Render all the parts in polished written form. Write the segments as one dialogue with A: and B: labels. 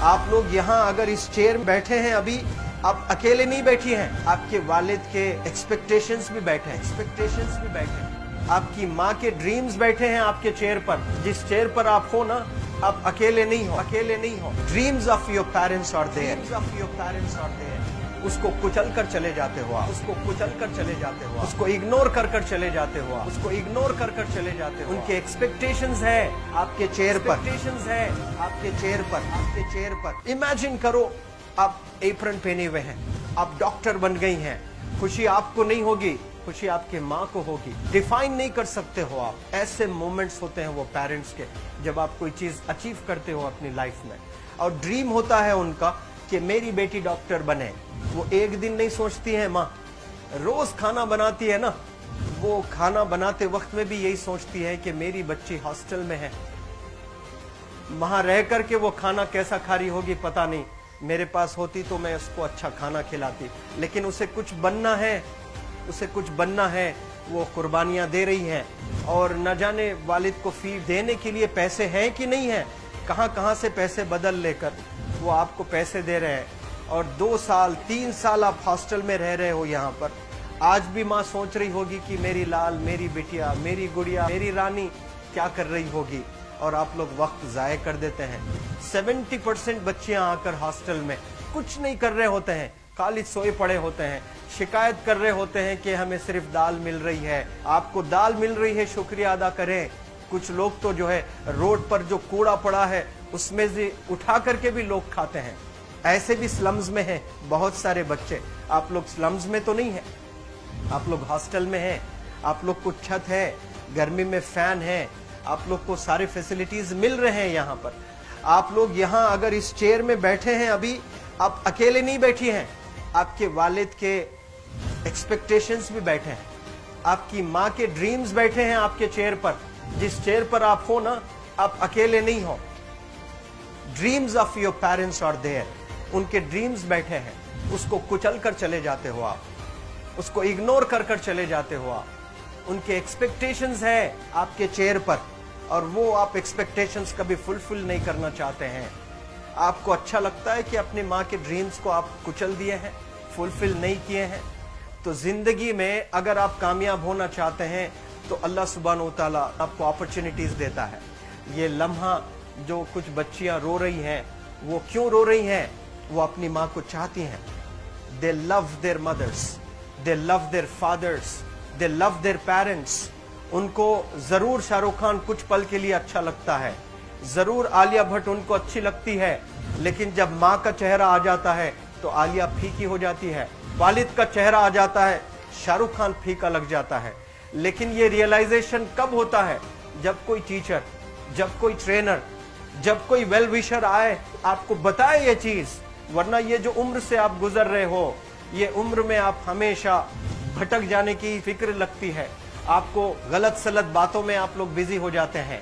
A: आप लोग यहाँ अगर इस चेयर में बैठे हैं अभी, आप अकेले नहीं बैठी हैं, आपके वालिद के एक्सपेक्टेशंस भी बैठे हैं, आपकी माँ के ड्रीम्स बैठे हैं आपके चेयर पर। जिस चेयर पर आप हो ना, आप अकेले नहीं हो। Dreams of your parents are there. उसको कुचल कर चले जाते हो आप, उसको इग्नोर कर चले जाते हो आप, उनके एक्सपेक्टेशंस है आपके चेयर पर। इमेजिन करो आप एप्रन पहने हुए हैं, आप डॉक्टर बन गई हैं, खुशी आपको नहीं होगी, खुशी आपके माँ को होगी। डिफाइन नहीं कर सकते हो आप। ऐसे मोमेंट्स होते हैं वो पेरेंट्स के, जब आप कोई चीज अचीव करते हो अपनी लाइफ में, और ड्रीम होता है उनका कि मेरी बेटी डॉक्टर बने। वो एक दिन नहीं सोचती है माँ, रोज खाना बनाती है ना, वो खाना बनाते वक्त में भी यही सोचती है कि मेरी बच्ची हॉस्टल में है, वहां रह करके वो खाना कैसा खा रही होगी पता नहीं, मेरे पास होती तो मैं उसको अच्छा खाना खिलाती। लेकिन उसे कुछ बनना है, वो कुर्बानियां दे रही है, और न जाने वालिद को फीस देने के लिए पैसे हैं कि नहीं है, कहां से पैसे बदल लेकर वो आपको पैसे दे रहे हैं। और 2 साल 3 साल आप हॉस्टल में रह रहे हो यहाँ पर। आज भी माँ सोच रही होगी कि मेरी लाल, मेरी बिटिया, मेरी गुड़िया, मेरी रानी क्या कर रही होगी, और आप लोग वक्त जाये कर देते हैं। 70% बच्चियां आकर हॉस्टल में कुछ नहीं कर रहे होते हैं, खाली सोए पड़े होते हैं, शिकायत कर रहे होते हैं कि हमें सिर्फ दाल मिल रही है। आपको दाल मिल रही है, शुक्रिया अदा करें। कुछ लोग तो जो है रोड पर जो कूड़ा पड़ा है उसमें से उठा करके भी लोग खाते हैं। ऐसे भी स्लम्स में हैं बहुत सारे बच्चे। आप लोग स्लम्स में तो नहीं है, आप लोग हॉस्टल में हैं, आप लोग को छत है, गर्मी में फैन है, आप लोग को सारे फैसिलिटीज मिल रहे हैं यहाँ पर। आप लोग यहाँ अगर इस चेयर में बैठे हैं अभी, आप अकेले नहीं बैठी हैं, आपके वालिद के एक्सपेक्टेशंस भी बैठे हैं, आपकी माँ के ड्रीम्स बैठे हैं आपके चेयर पर। जिस चेयर पर आप हो ना, आप अकेले नहीं हो। Dreams of your parents are there. उनके ड्रीम्स बैठे हैं, उसको कुचल कर चले जाते हो आप, उसको इग्नोर कर चले जाते हो आप। उनके एक्सपेक्टेशंस है आपके चेयर पर, और वो आप एक्सपेक्टेशंस कभी फुलफिल नहीं करना चाहते हैं। आपको अच्छा लगता है कि अपनी माँ के ड्रीम्स को आप कुचल दिए हैं, फुलफिल नहीं किए हैं। तो जिंदगी में अगर आप कामयाब होना चाहते हैं तो अल्लाह सुब्हानहू व तआला आपको अपॉर्चुनिटीज देता है। ये लम्हा जो कुछ बच्चियां रो रही हैं, वो क्यों रो रही हैं? वो अपनी माँ को चाहती हैं। They love their mothers, they love their fathers, they love their parents. उनको जरूर शाहरुख खान कुछ पल के लिए अच्छा लगता है, जरूर आलिया भट्ट उनको अच्छी लगती है, लेकिन जब माँ का चेहरा आ जाता है तो आलिया फीकी हो जाती है। वालिद का चेहरा आ जाता है, शाहरुख खान फीका लग जाता है। लेकिन ये रियलाइजेशन कब होता है? जब कोई टीचर, जब कोई ट्रेनर, जब कोई वेल विशर आए, आपको बताए ये चीज। वरना ये जो उम्र से आप गुजर रहे हो, ये उम्र में आप हमेशा भटक जाने की फिक्र लगती है, आपको गलत सलत बातों में आप लोग बिजी हो जाते हैं।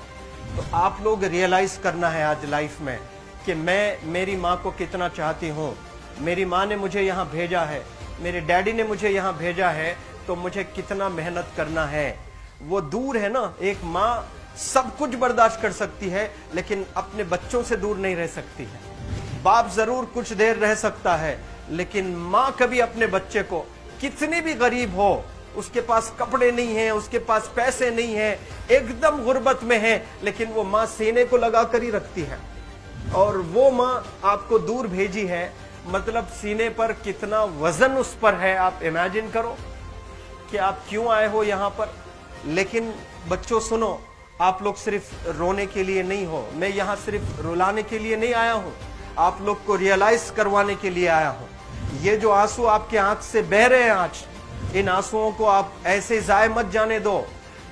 A: तो आप लोग रियलाइज करना है आज लाइफ में कि मैं मेरी माँ को कितना चाहती हूँ। मेरी माँ ने मुझे यहाँ भेजा है, मेरे डैडी ने मुझे यहाँ भेजा है, तो मुझे कितना मेहनत करना है। वो दूर है ना, एक माँ सब कुछ बर्दाश्त कर सकती है, लेकिन अपने बच्चों से दूर नहीं रह सकती है। बाप जरूर कुछ देर रह सकता है, लेकिन माँ कभी अपने बच्चे को, कितनी भी गरीब हो, उसके पास कपड़े नहीं है, उसके पास पैसे नहीं है, एकदम गुर्बत में है, लेकिन वो माँ सीने को लगा कर ही रखती है। और वो माँ आपको दूर भेजी है, मतलब सीने पर कितना वजन उस पर है। आप इमेजिन करो कि आप क्यों आए हो यहाँ पर। लेकिन बच्चों सुनो, आप लोग सिर्फ रोने के लिए नहीं हो, मैं यहाँ सिर्फ रुलाने के लिए नहीं आया हूँ, आप लोग को रियलाइज करवाने के लिए आया हूँ। ये जो आंसू आपके आंख से बह रहे हैं आज, इन आंसुओं को आप ऐसे जाए मत जाने दो।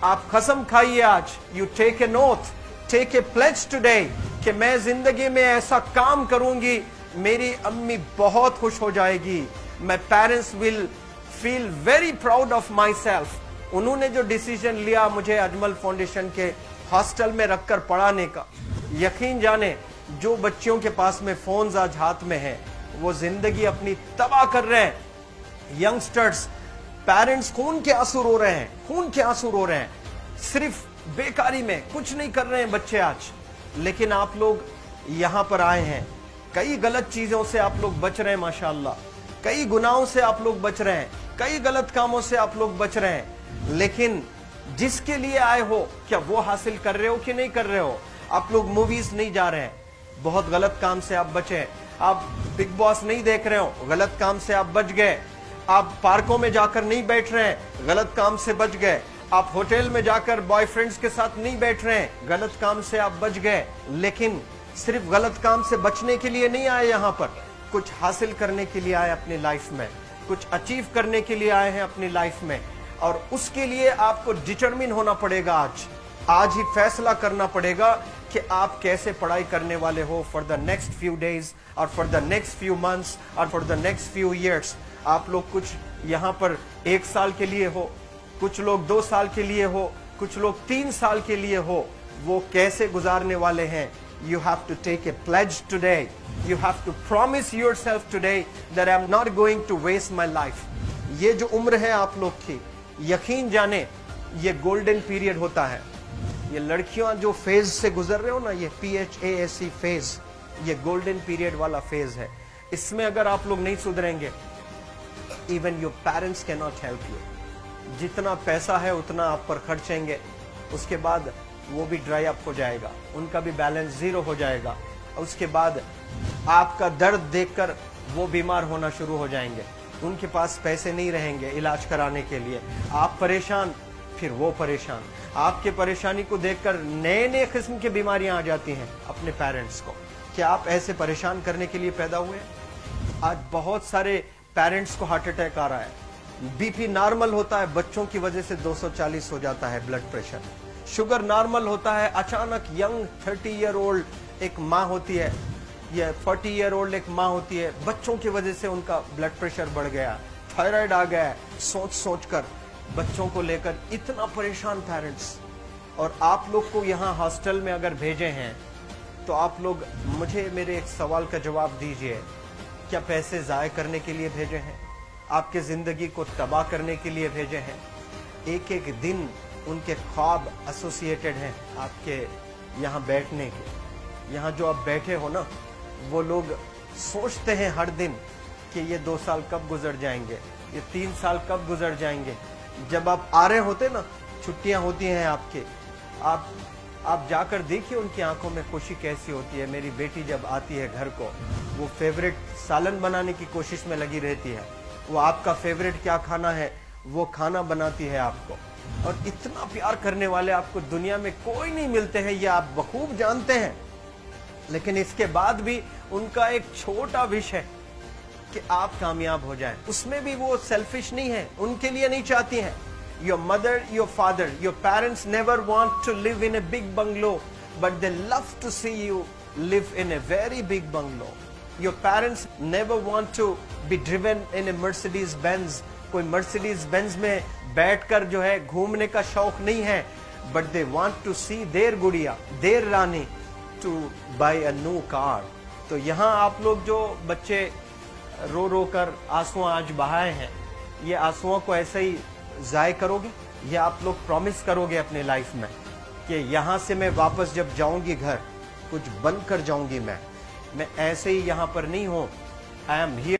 A: आप कसम खाइए आज, you take a note, take a pledge today, कि मैं जिंदगी में ऐसा काम करूंगी, मेरी अम्मी बहुत खुश हो जाएगी, my parents will feel very proud of my self. उन्होंने जो डिसीजन लिया मुझे अजमल फाउंडेशन के हॉस्टल में रखकर पढ़ाने का, यकीन जाने जो बच्चियों के पास में फोन्स आज हाथ में हैं, वो जिंदगी अपनी तबाह कर रहे हैं। यंगस्टर्स, पेरेंट्स खून के आंसू रो रहे हैं, खून के आंसू रो रहे हैं, सिर्फ बेकारी में कुछ नहीं कर रहे हैं बच्चे आज। लेकिन आप लोग यहाँ पर आए हैं, कई गलत चीजों से आप लोग बच रहे हैं माशाअल्लाह, कई गुनाहों से आप लोग बच रहे हैं, कई गलत कामों से आप लोग बच रहे हैं, लेकिन जिसके लिए आए हो क्या वो हासिल कर रहे हो कि नहीं कर रहे हो? आप लोग मूवीज नहीं जा रहे हैं, बहुत गलत काम से आप बचे। आप बिग बॉस नहीं देख रहे हो, गलत काम से आप बच गए। आप पार्कों में जाकर नहीं बैठ रहे हैं, गलत काम से बच गए। आप होटल में जाकर बॉयफ्रेंड्स के साथ नहीं बैठ रहे हैं, गलत काम से आप बच गए। लेकिन सिर्फ गलत काम से बचने के लिए नहीं आए यहाँ पर, कुछ हासिल करने के लिए आए अपनी लाइफ में, कुछ अचीव करने के लिए आए हैं अपनी लाइफ में। और उसके लिए आपको डिटरमिन होना पड़ेगा। आज ही फैसला करना पड़ेगा कि आप कैसे पढ़ाई करने वाले हो for the next few days और for the next few months और for the next few years. आप लोग कुछ यहाँ पर 1 साल के लिए हो, कुछ लोग 2 साल के लिए हो, कुछ लोग 3 साल के लिए हो। वो कैसे गुजारने वाले हैं? You have to take a pledge today. You have to promise yourself today that I'm not going to waste my life. ये जो उम्र है आप लोग की, यकीन जाने ये गोल्डन पीरियड होता है। ये लड़कियां जो फेज से गुजर रहे हो ना, ये PHASE फेज, ये गोल्डन पीरियड वाला फेज है। इसमें अगर आप लोग नहीं सुधरेंगे, even your parents can not help you. जितना पैसा है उतना आप पर खर्चेंगे, उसके बाद वो भी ड्राई अप हो जाएगा, उनका भी बैलेंस जीरो हो जाएगा। उसके बाद आपका दर्द देखकर वो बीमार होना शुरू हो जाएंगे, उनके पास पैसे नहीं रहेंगे इलाज कराने के लिए। आप परेशान, फिर वो परेशान। आपके परेशानी को देखकर नए नए किस्म की बीमारियां आ जाती हैं अपने पेरेंट्स को। क्या आप ऐसे परेशान करने के लिए पैदा हुए? आज बहुत सारे पेरेंट्स को हार्ट अटैक आ रहा है। बीपी नॉर्मल होता है, बच्चों की वजह से 240 हो जाता है ब्लड प्रेशर। शुगर नॉर्मल होता है, अचानक यंग 30 ईयर ओल्ड एक माँ होती है या 40 ईयर ओल्ड एक माँ होती है, बच्चों की वजह से उनका ब्लड प्रेशर बढ़ गया, थायराइड आ गया। सोच सोच कर बच्चों को लेकर इतना परेशान पेरेंट्स। और आप लोग को यहाँ हॉस्टल में अगर भेजे हैं तो आप लोग मुझे मेरे एक सवाल का जवाब दीजिए, क्या पैसे ज़ाय करने के लिए भेजे हैं? आपके जिंदगी को तबाह करने के लिए भेजे हैं? एक एक दिन उनके ख्वाब एसोसिएटेड हैं आपके यहाँ बैठने के। यहाँ जो आप बैठे हो ना, वो लोग सोचते हैं हर दिन कि ये 2 साल कब गुजर जाएंगे, ये 3 साल कब गुजर जाएंगे। जब आप आ रहे होते ना, छुट्टियाँ होती हैं आपके, आप जाकर देखिए उनकी आंखों में खुशी कैसी होती है। मेरी बेटी जब आती है घर को, वो फेवरेट सालन बनाने की कोशिश में लगी रहती है। वो आपका फेवरेट क्या खाना है वो खाना बनाती है आपको। और इतना प्यार करने वाले आपको दुनिया में कोई नहीं मिलते हैं, ये आप बखूब जानते हैं। लेकिन इसके बाद भी उनका एक छोटा विश है कि आप कामयाब हो जाएं। उसमें भी वो सेल्फिश नहीं है, उनके लिए नहीं चाहती हैं। Your mother, your father, your parents never want to live in a big bungalow, but they love to see you live in a very big bungalow. Your parents never want to be driven in a Mercedes Benz. कोई Mercedes Benz में बैठकर जो है घूमने का शौक नहीं है, but they want to see their गुड़िया, their Rani to buy a new car. तो यहाँ आप लोग जो बच्चे रो रो कर आंसू आज बहाए हैं, ये आंसुओं को ऐसे ही ज़ाय करोगे या आप लोग प्रॉमिस करोगे अपने लाइफ में कि यहाँ से मैं वापस जब जाऊंगी घर, कुछ बन कर जाऊंगी। मैं ऐसे ही यहाँ पर नहीं हूँ। I am here.